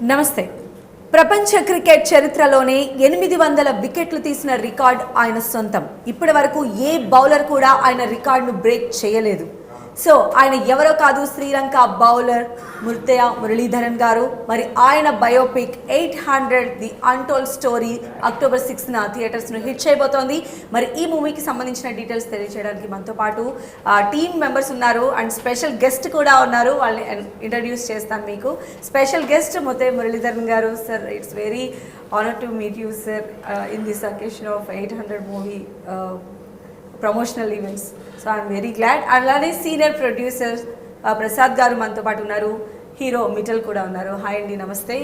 నమస్తే. ప్రపంచ క్రికెట్ చరిత్రలోనే 800 వికెట్లు తీసిన రికార్డ్ ఆయన సొంతం. ఇప్పటి వరకు ఏ బౌలర్ కూడా ఆయన రికార్డును బ్రేక్ చేయలేదు. సో ఆయన ఎవరో కాదు, శ్రీలంక బౌలర్ ముత్తయ్య మురళీధరన్ గారు. మరి ఆయన biopic 800 the untold story October 6న థియేటర్స్ను హిట్ చేయబోతోంది. మరి ఈ మూవీకి సంబంధించిన డీటెయిల్స్ తెలియజేయడానికి మనతో పాటు టీమ్ మెంబర్స్ ఉన్నారు అండ్ స్పెషల్ గెస్ట్ కూడా ఉన్నారు. వాళ్ళని ఇంట్రడ్యూస్ చేస్తాను మీకు. స్పెషల్ గెస్ట్ ముత్తయ్య మురళీధరన్ గారు. Sir, it's very honour to meet you sir in this occasion of 800 movie promotional events. So I'm very glad. అలానే సీనియర్ ప్రొడ్యూసర్ ప్రసాద్ గారు మనతో పాటు ఉన్నారు. హీరో మిటల్ కూడా ఉన్నారు. హాయ్ అండి, నమస్తే.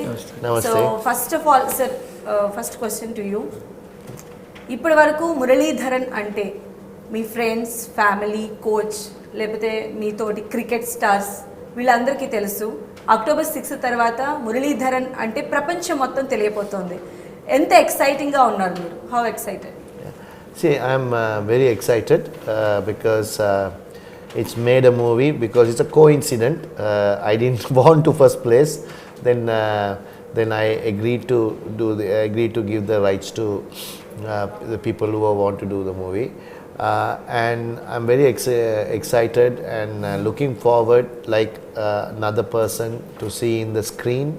So first of all sir, first question to you. ఇప్పటి వరకు మురళీధరన్ అంటే మీ ఫ్రెండ్స్, ఫ్యామిలీ, కోచ్, లేకపోతే మీతోటి క్రికెట్ స్టార్స్ వీళ్ళందరికీ తెలుసు. అక్టోబర్ 6 తర్వాత మురళీధరన్ అంటే ప్రపంచం మొత్తం తెలియపోతుంది. ఎంత ఎక్సైటింగ్గా ఉన్నారు మీరు? How excited? See, I'm very excited because it's made a movie because it's a coincidence. I didn't want to first place. Then I agreed to give the rights to the people who want to do the movie. And I'm very excited and looking forward like another person to see in the screen.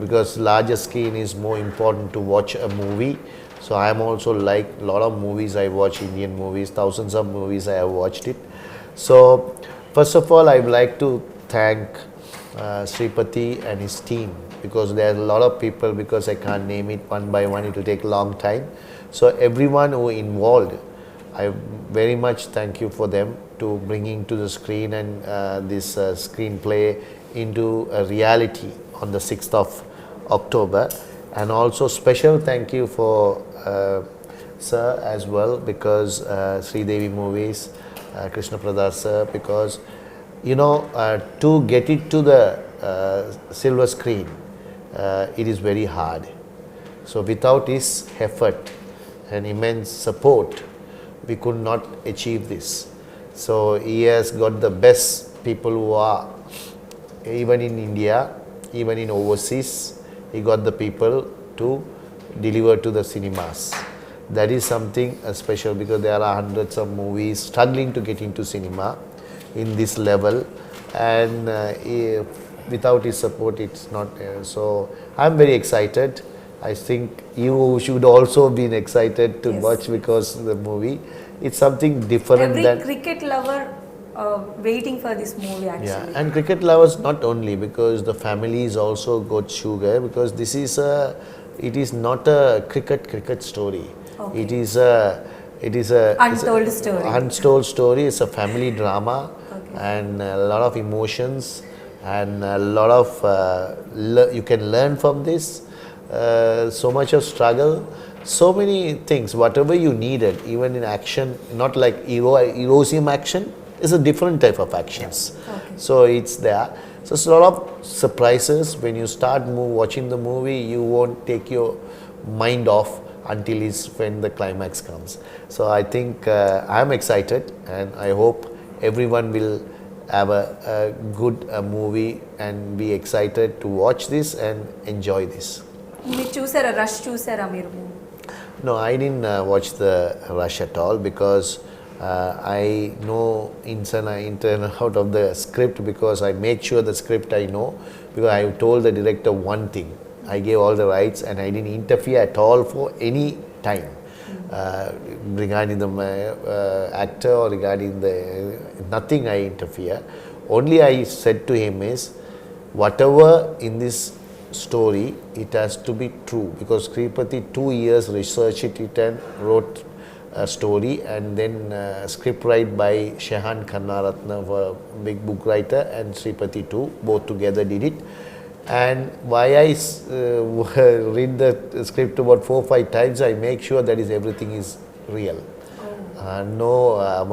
Because larger screen is more important to watch a movie. So I am also like a lot of movies I watch, Indian movies, thousands of movies I have watched it. So first of all, I would like to thank Sripathi and his team because there are a lot of people, because I can't name it one by one, it will take a long time. So everyone who involved, I very much thank you for them to bringing to the screen and this screenplay into a reality on the 6th of October. And also special thank you for sir as well, because Sri Devi Movies, Krishna Pradar sir, because you know to get it to the silver screen, it is very hard. So without his effort and immense support, we could not achieve this. So he has got the best people who are even in India, even in overseas. He got the people to deliver to the cinemas. That is something special because there are hundreds of movies struggling to get into cinema in this level, and without his support it's not. So I'm very excited. I think you should also be excited to watch because the movie, it's something different. Every cricket lover waiting for this movie actually. Yeah, and cricket lovers not only, because the families also got sugar, because this is it is not a cricket story. Okay. It is a untold story. It's a family drama. Okay. And a lot of emotions and a lot of you can learn from this. So much of struggle, so many things, whatever you needed, even in action, not like heroism action. It's a different type of actions. Okay. So it's there. So it's a lot of surprises. When you start watching the movie, you won't take your mind off until when the climax comes. So I think I'm excited, and I hope everyone will have a good movie and be excited to watch this and enjoy this. మీరు చూసారా, rush చూసారా మీరు? No, I didn't watch the rush at all because I know inside and out of the script, because I make sure the script I know, because I told the director one thing. I gave all the rights and I didn't interfere at all for any time regarding the actor or regarding the nothing. I interfere. Only I said to him is whatever in this story, it has to be true, because Sripathi 2 years researched it and wrote a story, and then script write by Shehan Kannaratna, a big book writer, and Sripathi too, both together did it. And why I read the script about 4-5 times, I make sure that everything is real. No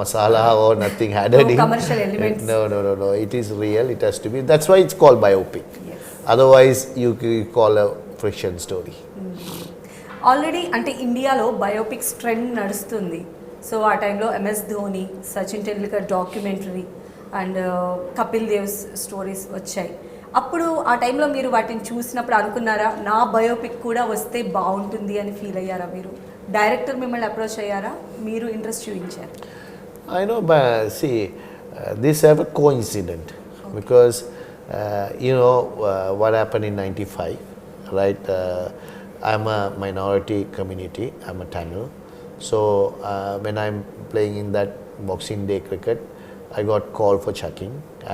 masala or nothing added in. No commercial elements. No. It is real. It has to be. That's why it's called biopic. Yes. Otherwise, you call a fiction story. Already అంటే ఇండియాలో biopics trend నడుస్తుంది. So ఆ టైంలో MS Dhoni, Sachin Tendulkar documentary and Kapil Dev stories వచ్చాయి. అప్పుడు ఆ టైంలో మీరు వాటిని చూసినప్పుడు అనుకున్నారా నా బయోపిక్ కూడా వస్తే బాగుంటుంది అని ఫీల్ అయ్యారా మీరు? డైరెక్టర్ మిమ్మల్ని అప్రోచ్ అయ్యారా, మీరు ఇంట్రెస్ట్ చూపించారు? I know, but see, this have a coincidence because what happened in '95, right? I'm a minority community. I'm a Tamil, so when I'm playing in that Boxing Day cricket, I got called for checking,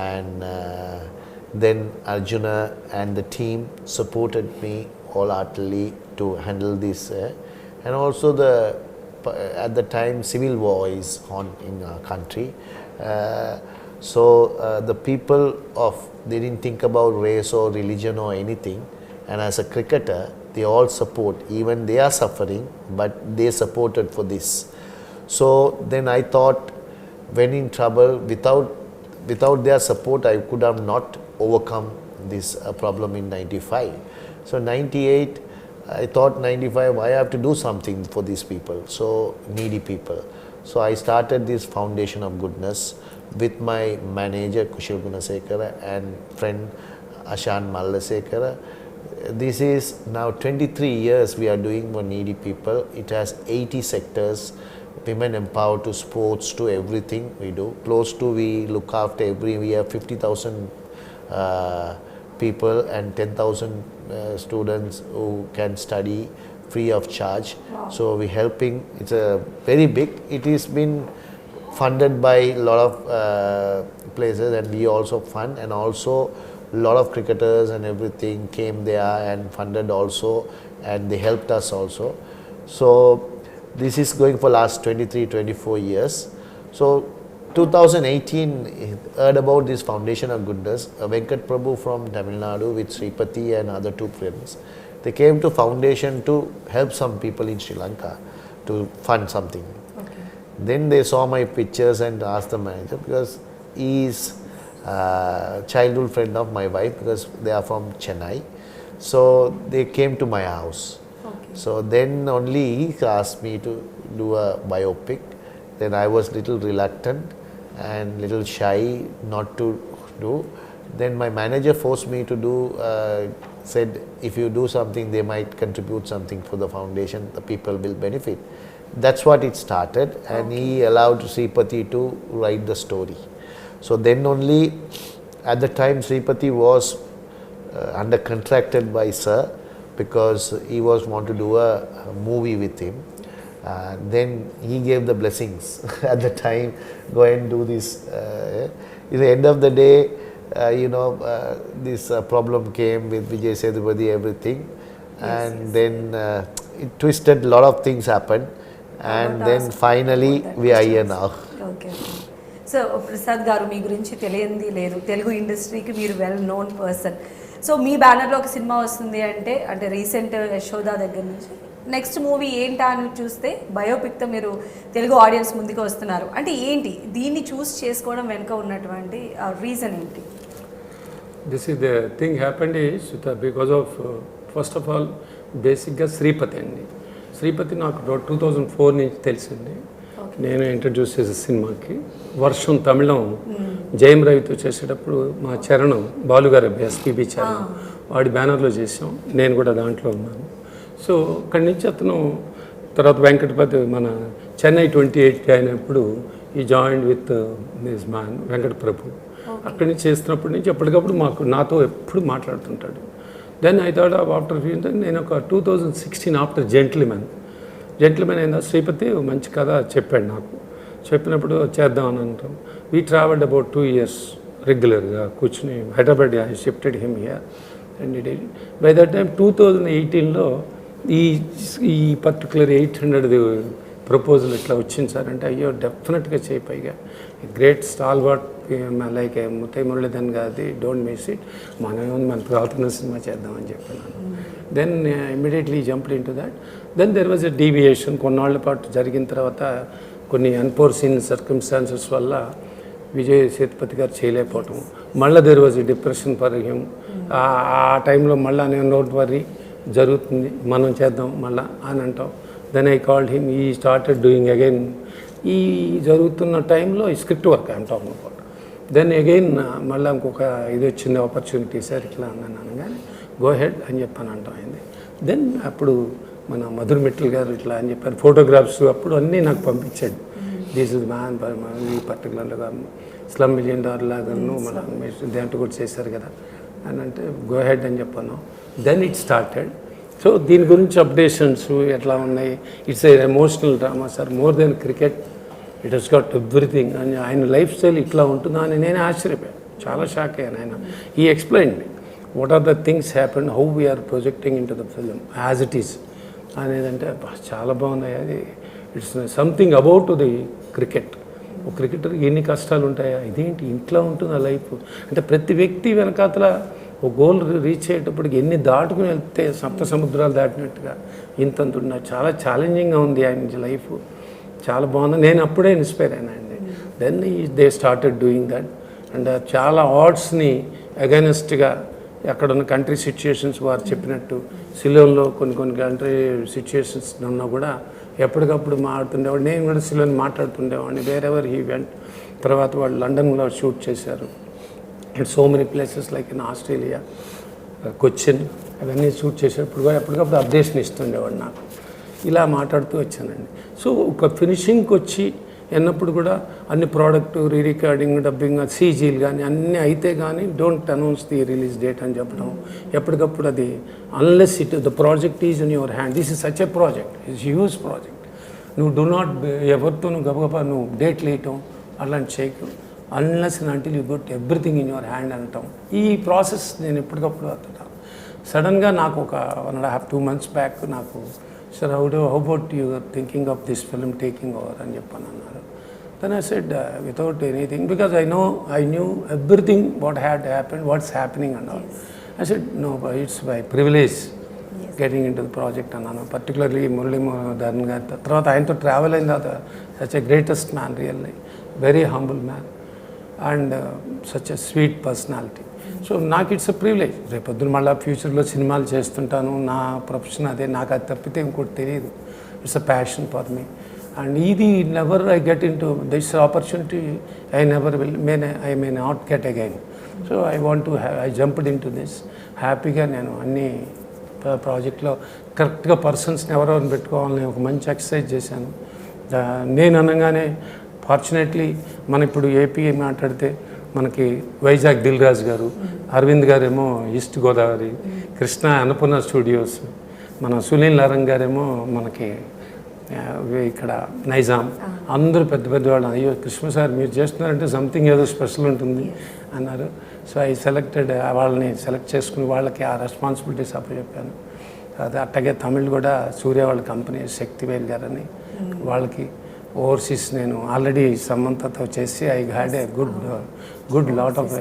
and then Arjuna and the team supported me wholeheartedly to handle this, and also at the time civil war is on in our country, so the people they didn't think about race or religion or anything, and as a cricketer they all support, even they are suffering but they supported for this. So then I thought, when in trouble, without their support I could have not overcome this problem in '95. So '98 I thought, '95 I have to do something for these people, so needy people. So I started this foundation of goodness with my manager Kushal Gunasekara and friend Ashan Mallasekara. This is now 23 years we are doing for needy people. It has 80 sectors, women empowered to sports to everything we do. Close to we look after we have 50,000 people and 10,000 students who can study free of charge. Wow. So we helping, it's a very big, it is been funded by a lot of places, and we also fund, and also a lot of cricketers and everything came there and funded also, and they helped us also. So this is going for last 23-24 years. So 2018 heard about this foundation of goodness. Venkat Prabhu from Tamil Nadu with Sripati and other two friends, they came to foundation to help some people in Sri Lanka to fund something. Okay. Then they saw my pictures and asked the manager, because he is childhood friend of my wife, because they are from Chennai, so they came to my house. Okay. So then only he asked me to do a biopic. Then I was little reluctant and little shy not to do. Then my manager forced me to do, said if you do something they might contribute something for the foundation, the people will benefit. That's what it started, and he allowed Sripati to write the story. So then only, at the time Sripati was under contracted by sir, because he was want to do a movie with him. Then he gave the blessings at the time, go and do this. At the end of the day, this problem came with Vijay Sethupathi, everything, and then it twisted, a lot of things happened, and then finally we are here now. Okay. So Prasad గారు, మీ గురించి తెలియంది లేదు, తెలుగు ఇండస్ట్రీకి మీరు well known person. So మీ బ్యానర్లో ఒక cinema వస్తుంది అంటే రీసెంట్ యశోదా దగ్గర నుంచి నెక్స్ట్ మూవీ ఏంటా అని చూస్తే బయోపిక్తో మీరు తెలుగు ఆడియన్స్ ముందుకు వస్తున్నారు. అంటే ఏంటి దీన్ని చూస్ చేసుకోవడం వెనుక ఉన్నటువంటి రీజన్ ఏంటి? This is the thing happened is because of first of all బేసిక్గా శ్రీపతి అండి. శ్రీపతి నాకు 2004 నుంచి తెలిసింది. నేను ఇంట్రడ్యూస్ చేసే సినిమాకి వర్షం తమిళం జయం రవితో చేసేటప్పుడు మా చరణం బాలుగారు ఎస్పీబీ చరణం వాడి బ్యానర్లో చేసాం, నేను కూడా దాంట్లో ఉన్నాను. సో అక్కడి నుంచి అతను తర్వాత వెంకటపతి మన చెన్నై 28 అయినప్పుడు ఈ join with this man Venkat Prabhu. అక్కడి నుంచి చేస్తున్నప్పటి నుంచి ఎప్పటికప్పుడు నాతో ఎప్పుడు మాట్లాడుతుంటాడు. దెన్ ఐ థాట్ ఆఫ్టర్ నేను ఒక 2016 ఆఫ్టర్ జెంట్లీమెన్ అయిందా శ్రీపతి మంచి కథ చెప్పాడు నాకు. చెప్పినప్పుడు చేద్దామని అంటాం. వీ ట్రావెల్డ్ అబౌట్ 2 years రెగ్యులర్గా కూర్చుని Hyderabad. I shifted him here and it by that time 2018లో ఈ పర్టికులర్ 800 ప్రపోజల్ ఇట్లా వచ్చింది సార్ అంటే, అయ్యో డెఫినెట్గా చేయి, పైగా great stalwart like Muttiah Muralitharan గారిది, డోంట్ మిస్ ఇట్, మన ప్రార్థన సినిమా చేద్దామని చెప్పాను. Then immediately jumped into that. Then there was a deviation. కొన్నాళ్ళ పాటు జరిగిన తర్వాత కొన్ని అన్ఫోర్సీన్ సర్కమ్స్టాన్సెస్ వల్ల విజయ్ సేతుపతి గారు చేయలేకపోవటం, మళ్ళీ there was a depression for him. ఆ టైంలో మళ్ళీ నేను డోంట్ వర్రీ జరుగుతుంది, మనం చేద్దాం మళ్ళీ అని అంటాం. Then I called him, he started doing again. ఈ జరుగుతున్న టైంలో ఈ script work I'm talking about. Then again మళ్ళీ ఇంకొక ఇది వచ్చింది ఆపర్చునిటీ సార్ ఇట్లా అన్నాను కానీ గో హెడ్ అని చెప్పాను అంటాం అయింది. దెన్ అప్పుడు మన మధుర్ మిట్టల్ గారు ఇట్లా అని చెప్పారు, ఫోటోగ్రాఫ్స్ అప్పుడు అన్నీ నాకు పంపించాడు. దిస్ ఇస్ మ్యాన్ ఈ పర్టికులర్గా స్లమ్ $1 million లాగాను మన దాంట్లో కూడా చేశారు కదా అని అంటే గో హెడ్ అని చెప్పాను. Then it started. సో దీని గురించి అప్డేషన్స్ ఎట్లా ఉన్నాయి, it's a emotional drama sir, more than cricket, it has got everything అని. ఆయన లైఫ్ స్టైల్ ఇట్లా ఉంటుందా అని నేను ఆశ్చర్యపోయాను, చాలా షాక్ అయ్యాను. ఆయన ఈ explain what are the things happen, how we are projecting into the film as it is అనేదంటే చాలా బాగుంది. అది it's something about the cricket. ఒక క్రికెటర్కి ఎన్ని కష్టాలు ఉంటాయా, ఇదేంటి ఇంట్లో ఉంటుంది ఆ లైఫ్ అంటే ప్రతి వ్యక్తి వెనకాతల ఒక గోల్ రీచ్ అయ్యేటప్పటికి ఎన్ని దాటుకుని వెళ్తే సప్త సముద్రాలు దాటినట్టుగా ఇంతంత ఉన్నాయి. చాలా ఛాలెంజింగ్గా ఉంది ఆయన లైఫ్, చాలా బాగుంది. నేను అప్పుడే ఇన్స్పైర్ అయినాయండి. Then they started doing that and చాలా ఆర్డ్స్ని అగైనెస్ట్గా అక్కడున్న కంట్రీ సిచ్యుయేషన్స్ వారు చెప్పినట్టు సిలోన్లో కొన్ని కంట్రీ సిచ్యుయేషన్స్ ఉన్నా కూడా ఎప్పటికప్పుడు మాట్లాడుతుండేవాడు. నేను కూడా సిలోన్ మాట్లాడుతుండేవాడిని వేరెవర్ హీ వెంట్. తర్వాత వాళ్ళు లండన్లో షూట్ చేశారు. And so many places like in Australia, Cochin అవన్నీ షూట్ చేసేటప్పుడు ఎప్పటికప్పుడు అప్డేషన్ ఇస్తుండేవాడు నాకు. ఇలా మాట్లాడుతూ వచ్చానండి. సో ఒక ఫినిషింగ్కి వచ్చి ఎన్నప్పుడు కూడా అన్ని ప్రోడక్ట్ రీరికార్డింగ్ డబ్బింగ్ సీజీలు కానీ అన్నీ అయితే కానీ don't announce the release date అని చెప్పడం. ఎప్పటికప్పుడు అది unless it the project is in your hand, this is such a project, it's huge project. నువ్వు డూ నాట్ ఎవరితో గబగబా నువ్వు డేట్లు వేయటం అలాంటి చేయకు, unless and until you got everything in your hand అనటం. ఈ ప్రాసెస్ నేను ఎప్పటికప్పుడు అవుతుంటాను. సడన్గా నాకు ఒక 1.5-2 months బ్యాక్ నాకు sir how about you are thinking of this film taking over అని చెప్పాను అన్నారు. Then I said without anything because I knew everything what had happened, what's happening and all. I said no it's by privilege getting into the project అన్నాను. Particularly Muralitharan గారి తర్వాత ఆయనతో travel అయిన తర్వాత such a greatest man, really very humble man and such a sweet personality. So నాకు it's a privilege. రేపొద్దున మళ్ళీ ఫ్యూచర్లో సినిమాలు చేస్తుంటాను, నా ప్రొఫెషన్ అదే, నాకు అది తప్పితే ఇంకోటి తెలియదు. It's a passion for me and ఇది never I get into this opportunity, I never will I may not get again. So I want to I jumped into this హ్యాపీగా. నేను అన్ని ప్రాజెక్ట్లో కరెక్ట్గా పర్సన్స్ని ఎవరెవరిని పెట్టుకోవాలని ఒక మంచి ఎక్సర్సైజ్ చేశాను. నేను అనగానే ఫార్చునేట్లీ మన ఇప్పుడు ఏపీ మాట్లాడితే మనకి వైజాగ్ దిల్ రాజు గారు, అరవింద్ గారేమో ఈస్ట్ గోదావరి, కృష్ణ అన్నపూర్ణ స్టూడియోస్, మన సునీల్ నారంగ్ గారేమో మనకి ఇక్కడ నైజాం, అందరూ పెద్ద పెద్దవాళ్ళు. అయ్యో కృష్ణ సార్ మీరు చేస్తున్నారంటే సంథింగ్ ఏదో స్పెషల్ ఉంటుంది అన్నారు. సో ఐ సెలెక్టెడ్, వాళ్ళని సెలెక్ట్ చేసుకుని వాళ్ళకి ఆ రెస్పాన్సిబిలిటీస్ అప్పచెప్పాను. అది అట్టగే తమిళ్ కూడా సూర్య వాళ్ళ కంపెనీ శక్తివేల్ గారని వాళ్ళకి ఓవర్సీస్ నేను ఆల్రెడీ సమంతతో చేసి I had a good lot of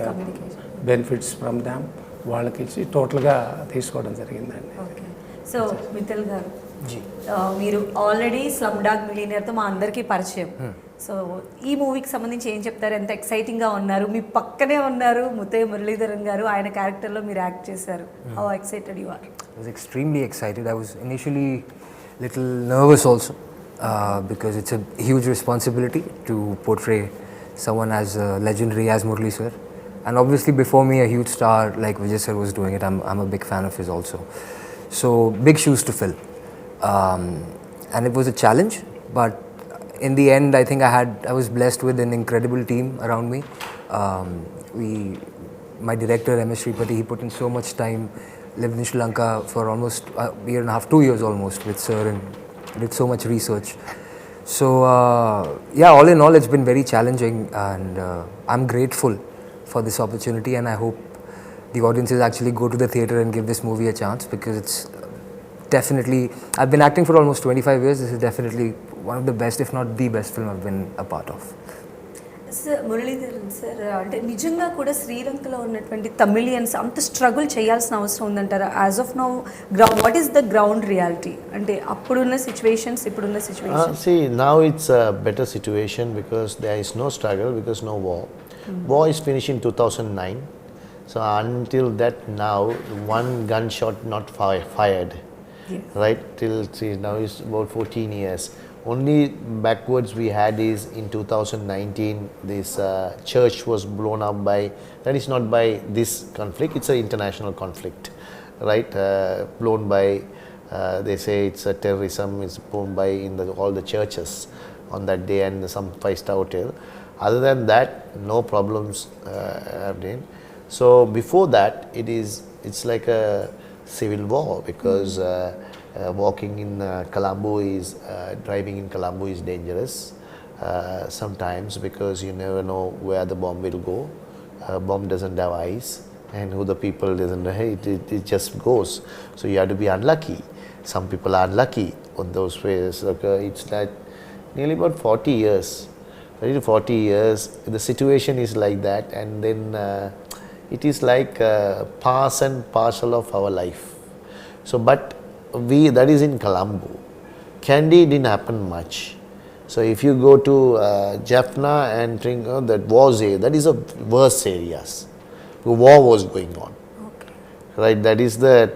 benefits from them. వాళ్ళకి ఇచ్చి టోటల్గా తీసుకోవడం జరిగిందండి. సో మిత్తల్ గారు, మీరు ఆల్రెడీ స్లమ్ డాగ్ మిలియనీర్తో మా అందరికీ పరిచయం. సో ఈ మూవీకి సంబంధించి ఏం చెప్తారు? ఎంత ఎక్సైటింగ్గా ఉన్నారు, మీ పక్కనే ఉన్నారు ముత్తయ్య మురళీధరన్ గారు, ఆయన క్యారెక్టర్లో మీరు యాక్ట్ చేశారు. How excited you are? I was extremely excited. I was initially little nervous also because it's a huge responsibility to portray someone as legendary as Murali sir. And obviously before me a huge star like Vijay sir was doing it. I'm a big fan of his also. So big shoes to fill. And it was a challenge, but in the end I think I was blessed with an incredible team around me. My director MS Shripati, he put in so much time, lived in Sri Lanka for almost a year and a half, 2 years almost with sir, and did so much research. So yeah, all in all it's been very challenging, and I'm grateful for this opportunity, and I hope the audiences actually go to the theatre and give this movie a chance, because it's definitely, I've been acting for almost 25 years. This is definitely one of the best, if not the best film I've been a part of. Sir Muralitharan sir, అంటే నిజంగా కూడా శ్రీలంకలో ఉన్నటువంటి Tamilians అంత struggle చేయాల్సిన అవసరం ఉందంటారా? As of now what is the ground reality? అంటే అప్పుడున్న సిచ్యువేషన్స్, ఇప్పుడున్న situations. See, now it's a better situation because there is no struggle, because no war. War is finished in 2009. So until that now, one gunshot not fired. Yes. Right, till see, now it's about 14 years. Only backwards we had is in 2019 this church was blown up by, that is not by this conflict, it's an international conflict, right? Blown by, they say it's a terrorism, it's blown by in all the churches on that day and some 5-star hotel. Other than that, no problems have been. So before that, it's like a civil war because walking in Colombo is, driving in Colombo is dangerous sometimes because you never know where the bomb will go. Bomb doesn't have eyes and who the people doesn't know, it just goes. So you have to be unlucky. Some people are unlucky on those ways. It's like nearly about 40 years. 30 to 40 years, the situation is like that, and then it is like part and parcel of our life. So, but that is in Colombo. Kandy didn't happen much. So, if you go to Jaffna and think that was that is a worse areas. The war was going on, right? That is the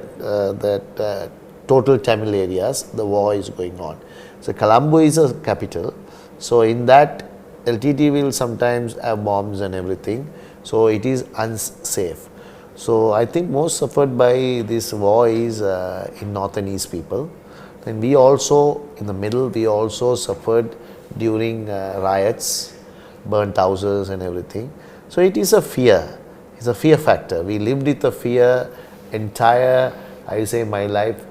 total Tamil areas. The war is going on. So, Colombo is a capital. So, in that LTT will sometimes have bombs and everything, so it is unsafe. So I think most suffered by this war is in north and east people. Then we also, in the middle, we also suffered during riots, burnt houses and everything. So it is a fear, it's a fear factor. We lived with a fear entire, I say my life,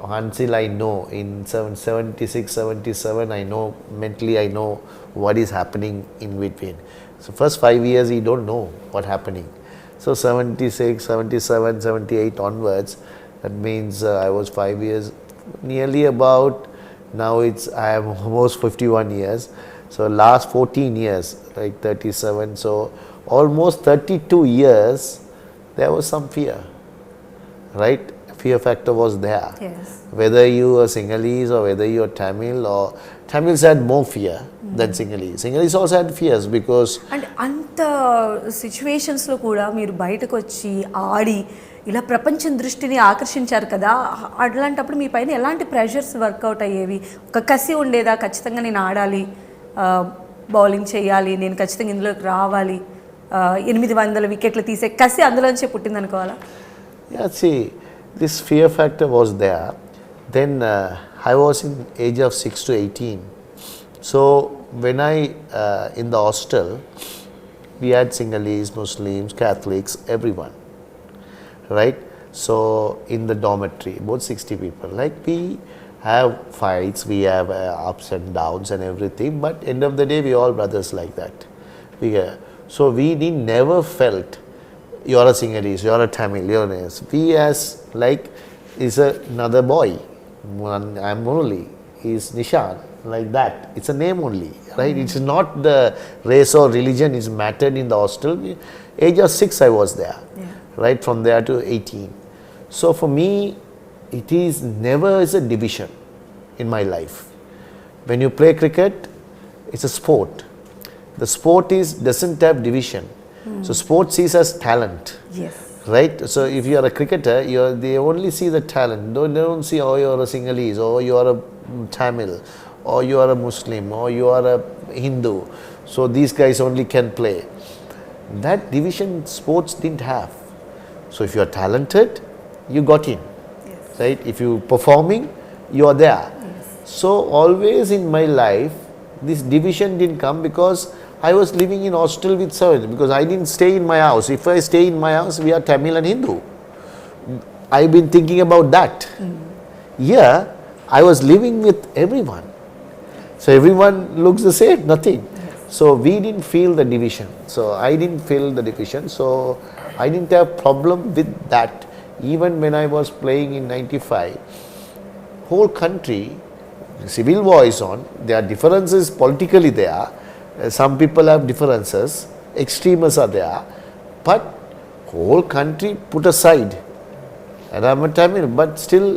until I know in 76, 77, I know, mentally I know what is happening in between. So first 5 years you don't know what happening. So 76, 77, 78 onwards, that means I was 5 years, nearly about, now I am almost 51 years. So last 14 years, like 37, so almost 32 years, there was some fear, right? Fear factor was there. Yes. Whether you are Sinhalese or whether you are Tamil, or Tamils had more fear than Sinhalese. Sinhalese also had fears because and అంత సిచ్యువేషన్స్లో కూడా మీరు బయటకు వచ్చి ఆడి ఇలా ప్రపంచం దృష్టిని ఆకర్షించారు కదా, అట్లాంటప్పుడు మీ పైన ఎలాంటి ప్రెషర్స్ వర్కౌట్ అయ్యేవి? ఒక కసి ఉండేదా, ఖచ్చితంగా నేను ఆడాలి, బౌలింగ్ చేయాలి, నేను ఖచ్చితంగా ఇందులోకి రావాలి, 800 వికెట్లు తీసే కసి అందులోంచే పుట్టింది అనుకోవాలా? Yeah, see, this fear factor was there. Then I was in age of 6 to 18. So when in the hostel, we had Sinhalese, Muslims, Catholics, everyone, right? So in the dormitory, about 60 people, like we have fights, we have ups and downs and everything, but end of the day, we all brothers like that. So we never felt you are a Sinhalese, you are a Tamil, you are a, we as like is another boy, I am Murali, he is Nishan, like that. It's a name only, right? It's not the race or religion is mattered in the hostel. Age of 6 I was there, right? From there to 18. So for me, it is never is a division in my life. When you play cricket, it's a sport. The sport doesn't have division. So sports sees as talent. Yes. Right? So if you are a cricketer, they only see the talent. They don't see, oh, you are a Sinhalese, or you are a Tamil, or you are a Muslim, or you are a Hindu. So these guys only can play. That division sports didn't have. So if you are talented, you got in. Yes. Right? If you performing, you are there. Yes. So always in my life, this division didn't come because I was living in hostel with 7 because I didn't stay in my house. If I stay in my house, we are Tamil and Hindu. I've been thinking about that. Here, I was living with everyone. So everyone looks the same, nothing. So we didn't feel the division. So I didn't feel the division. So I didn't have problem with that. Even when I was playing in 95, whole country, civil war is on. There are differences politically there. Some people have differences, extremists are there, but whole country put aside. And I'm a Tamil, but still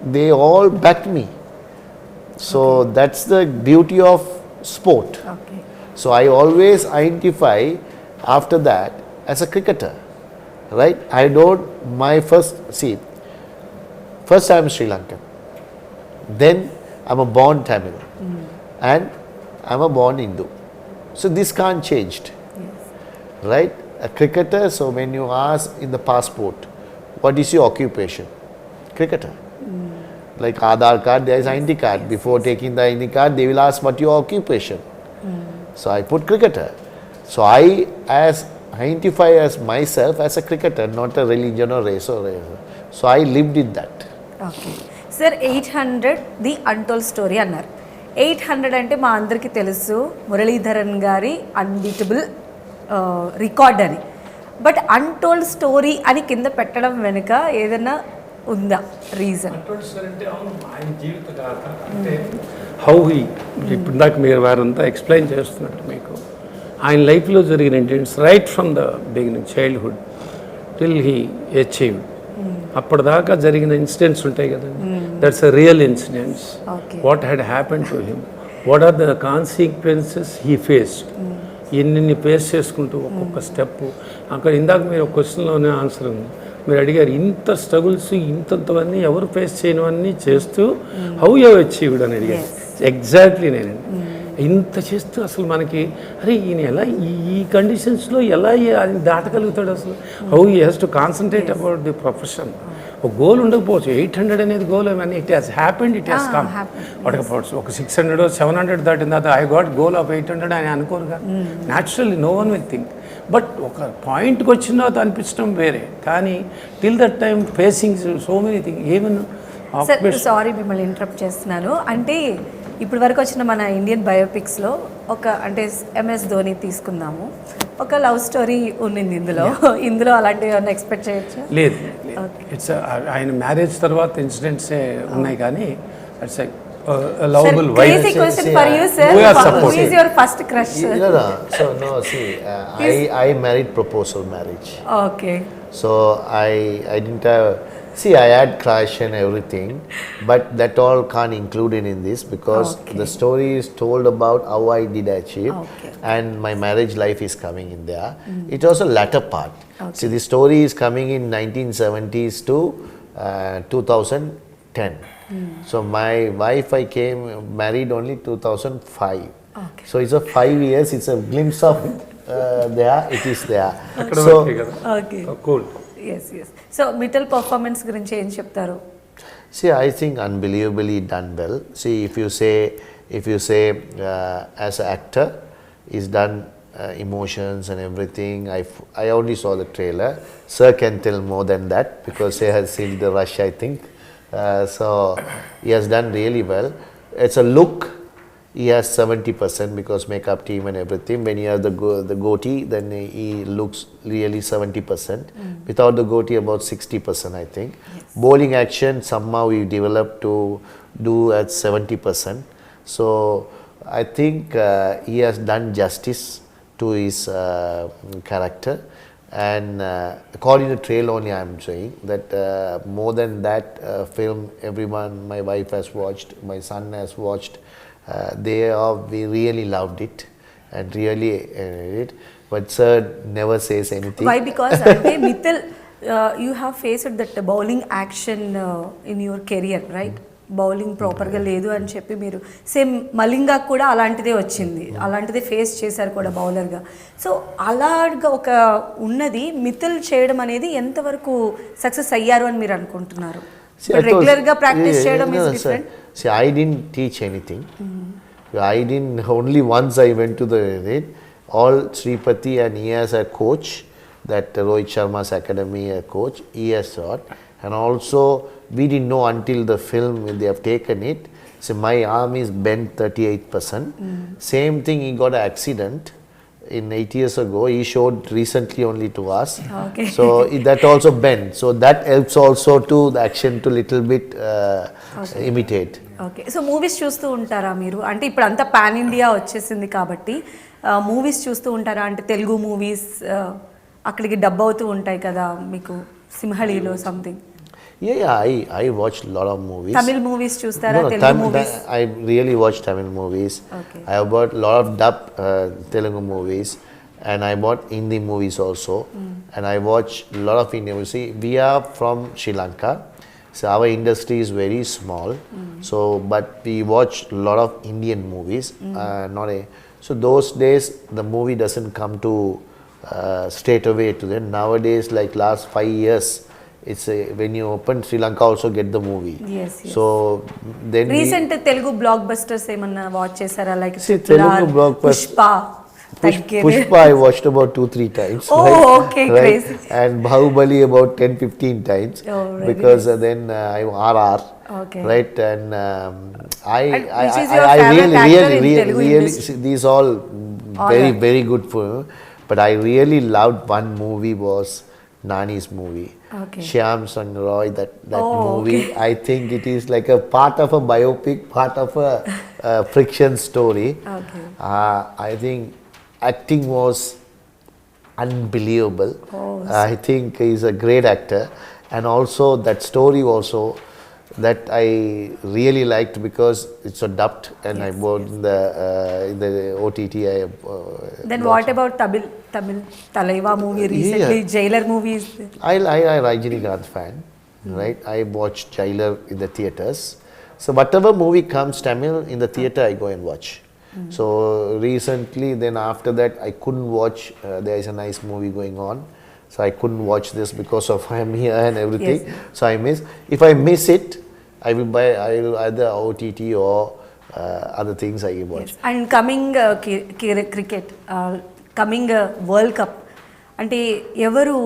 they all backed me. So that's the beauty of sport. Okay. So I always identify after that as a cricketer, right? I don't, my first I'm Sri Lankan, then I'm a born Tamil. and I'm a born Hindu. So this can't change, right? A cricketer, so when you ask in the passport, what is your occupation? Cricketer. Like Aadhaar card, there is ID card. Before taking the ID card, they will ask what your occupation. So I put cricketer. So I identify as myself as a cricketer, not a religion or race or whatever. So I lived in that. Okay sir 800 the untold story అన్నారు. 800 అంటే మా అందరికీ తెలుసు మురళీధరన్ గారి unbeatable record అని. But untold story అని కింద పెట్టడం వెనుక ఏదైనా ఉందా రీజన్? అంటే అవును, ఆయన జీవిత గాథ అంటే హౌ హీ ఇప్పుడు దాకా మీరు వారంతా ఎక్స్ప్లెయిన్ చేస్తున్నట్టు మీకు ఆయన లైఫ్లో జరిగిన incidents right from the beginning childhood till he achieved, అప్పటిదాకా జరిగిన ఇన్సిడెంట్స్ ఉంటాయి కదండి, that's a real incidents. What had happen to him, what are the consequences he faced, ఎన్ని ఫేస్ చేసుకుంటూ ఒక్కొక్క స్టెప్. అక్కడ ఇందాక మీరు ఒక క్వశ్చన్లోనే ఆన్సర్ ఉంది, మీరు అడిగారు ఇంత స్ట్రగుల్స్ ఇంతవన్నీ ఎవరు ఫేస్ చేయనివన్నీ చేస్తూ హౌ యూ అచీవ్డ్ అని అడిగారు. ఎగ్జాక్ట్లీ నేనండి ఇంత చేస్తూ అసలు మనకి అరే ఈయన ఎలా ఈ కండిషన్స్లో ఎలా ఆయన దాటగలుగుతాడు, అసలు how he has to concentrate about the profession. ఒక గోల్ ఉండకపోవచ్చు, 800 అనేది గోల్ అని it has happened, it has come. పడకపోవచ్చు ఒక 600 700 దాటిన తర్వాత ఐ గాట్ గోల్ ఆఫ్ 800 అని అనుకోరుగా, naturally no one will think. But ఒక పాయింట్కి వచ్చిన తర్వాత అనిపించడం వేరే, కానీ till that time facing so many thing even. Sorry మిమ్మల్ని ఇంటరప్ట్ చేస్తున్నాను. అంటే ఇప్పటి వరకు వచ్చిన మన ఇండియన్ బయోపిక్స్లో ఒక అంటే MS ధోని తీసుకుందాము, ఒక లవ్ స్టోరీ ఉన్నింది ఇందులో అలాంటివి ఏమైనా ఎక్స్పెక్ట్ చేయొచ్చు? లేదు, ఇట్స్ ఆయన మ్యారేజ్ తర్వాత ఇన్సిడెంట్సే ఉన్నాయి, కానీ it's lovable wife. Crazy question for you, sir. Who is your first crush? So no, see, I married proposal marriage. Okay. So I didn't have. See, I had crush and everything, but that all can't include in this because the story is told about how I did achieve, and my marriage life is coming in there. It was a latter part. See, the story is coming in 1970s to 2010. So my wife, I came married only 2005. So it's a 5 years. It's a glimpse of there. It is there. So cool. Yes. So Mittal performance గురించి ఏం చెప్తారు? See, I think unbelievably done well. See, if you say as an actor, he's done emotions and everything. I only saw the trailer. Sir can tell more than that because he has seen the rush, I think. So he has done really well. It's a look. He has 70% because makeup team and everything. When he has the goatee, then he looks really 70%. Without the goatee, about 60%, I think. Bowling action somehow he developed to do at 70%. So I think he has done justice to his character. And according to trailer only, I am saying that more than that film, everyone, my wife has watched, my son has watched. We really loved it and really it. But sir never says anything. Why? Because అంటే Mittal, you have faced that bowling action in your career, right? Bowling ప్రాపర్గా లేదు అని చెప్పి మీరు same Malinga కూడా అలాంటిదే వచ్చింది, అలాంటిదే ఫేస్ చేశారు కూడా బౌలర్గా. సో అలాగా ఒక ఉన్నది మిత్తల్ చేయడం అనేది ఎంతవరకు సక్సెస్ అయ్యారు అని మీరు అనుకుంటున్నారు? రెగ్యులర్గా ప్రాక్టీస్ చేయడం is different. See, I didn't teach anything. I didn't, only once I went to the all Sripati, and he has a coach, that Rohit Sharma's academy coach, he has taught. And also we didn't know until the film when they have taken it. So my arm is bent 38%. Same thing, he got an accident in 8 years ago. He showed recently only to us. So that also bent. So that helps also to the action to little bit imitate. Okay. So movies చూస్తూ ఉంటారా మీరు? అంటే ఇప్పుడు అంతా pan India వచ్చేసింది కాబట్టి movies చూస్తూ ఉంటారా? అంటే తెలుగు మూవీస్ అక్కడికి డబ్ అవుతూ ఉంటాయి కదా మీకు, సింహళిలో something. Yeah, I watch a lot of movies. Tamil movies చూస్తారా? Telugu movies? I really watch Tamil movies. I have bought a lot of dub Telugu movies, and I bought Hindi movies also. And I watch a lot of Indian movies. See, we are from Sri Lanka, So our industry is very small. So but we watch a lot of Indian movies. So those days the movie doesn't come to straight away to them. Nowadays, like last 5 years, it's when you open Sri Lanka also get the movie. Yes. So then recent Telugu black busters ఏమన్నా watch చేశారా? Like Telugu blockbuster- Pushpa Pushpa I watched about 2-3 times. Oh, okay, crazy. And Bahubali about 10-15 times. Oh, really? Because then RR. Okay. Right, and And which is your favorite actor in Telugu industry? see, these all very good for me. But I really loved one movie was Nani's movie. Okay. Shyam Sang Roy, that Oh, movie, okay. I think it is like a part of a biopic, part of a friction story. Okay. I think acting was unbelievable. Oh, I think he's a great actor, and also that story also that I really liked because it's a dubbed and I bought in the OTT. Then what about Tamil Talaiva movie recently? Yeah. Jailer movies. I Rajinikanth fan, right? I watched Jailer in the theaters. So whatever movie comes Tamil in the theater, I go and watch. So recently, then after that, I couldn't watch. There is a nice movie going on, so I couldn't watch this because of I'm here and everything. Yes. So I miss. If I miss it, I will buy. I will either OTT or other things I will watch. Yes. And coming cricket, coming World Cup, అంటే ఎవరు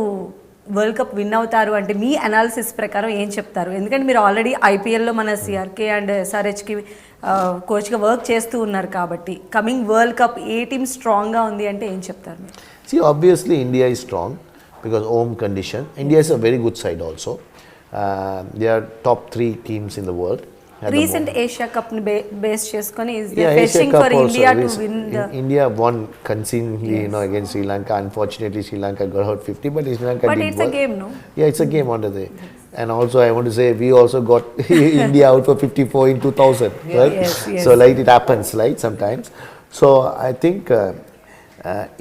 world cup win అవుతారు అంటే మీ analysis ప్రకారం ఏం చెప్తారు? ఎందుకంటే మీరు already ఐపీఎల్లో మన సిఆర్కే అండ్ ఎస్ఆర్హెచ్కి కోచ్గా వర్క్ చేస్తూ ఉన్నారు కాబట్టి కమింగ్ వరల్డ్ కప్ ఏ టీమ్ స్ట్రాంగ్గా ఉంది అంటే ఏం చెప్తారు మీరు? See, obviously India is strong because home condition. India is a very good side also. They are top 3 teams in the world. at the recent moment. Asia కప్ని base చేసుకొని is they Yeah, Asia fetching Cup for also. India to win the India won convincingly, against Sri Lanka. Unfortunately, Sri Lanka got out 50, but Sri Lanka but did it's a well. Game no. Yeah, it's a game under there. And also, I want to say, we also got India out for 54 in 2000, right? Yes, yes. So, like, it happens, right, sometimes. So, I think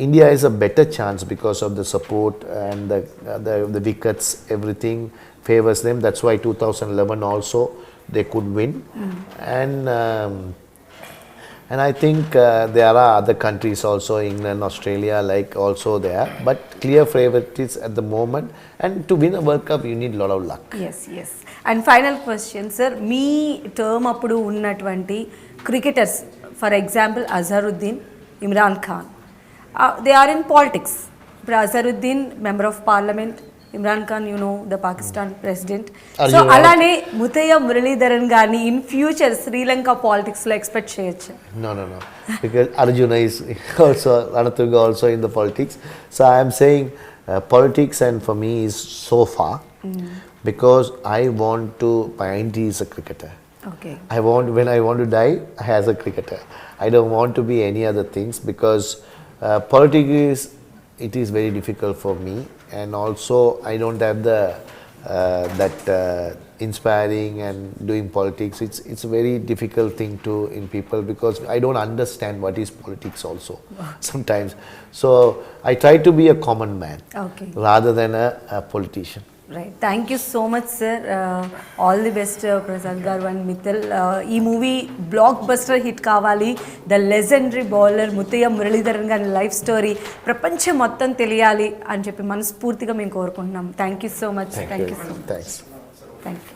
India has a better chance because of the support and the wickets, everything favors them. That's why 2011 also they could win. And I think there are other countries also, England, Australia, like also there. But clear favorites at the moment. And to win a World Cup, you need a lot of luck. Yes and final question sir, మీ టర్మ్ అప్పుడు ఉన్నటువంటి cricketers, for example Azharuddin, Imran Khan, they are in politics. ఇప్పుడు Azharuddin member of parliament, Imran Khan the Pakistan president. So అలానే ముతయ్య మురళీధరన్ గారిని in future Sri Lanka పాలిటిక్స్లో expect చేయొచ్చు? No. Because Arjuna is also, Ranatunga also in the politics. So I am saying politics and for me is so far because I want to, my auntie is a cricketer. Okay. When I want to die, as a cricketer. I don't want to be any other things because politics it is very difficult for me, and also I don't have the that inspiring and doing politics. It's a very difficult thing to in people because I don't understand what is politics also sometimes. So I try to be a common man rather than a politician. Right, thank you so much sir. All the best Prasad గారు and Mittal. ఈ movie blockbuster hit కావాలి. The legendary bowler Muttiah Muralitharan గారి life story ప్రపంచం మొత్తం తెలియాలి అని చెప్పి మనస్ఫూర్తిగా మేము కోరుకుంటున్నాం. Thank you so much. Thank you so much. Thanks. Thank you.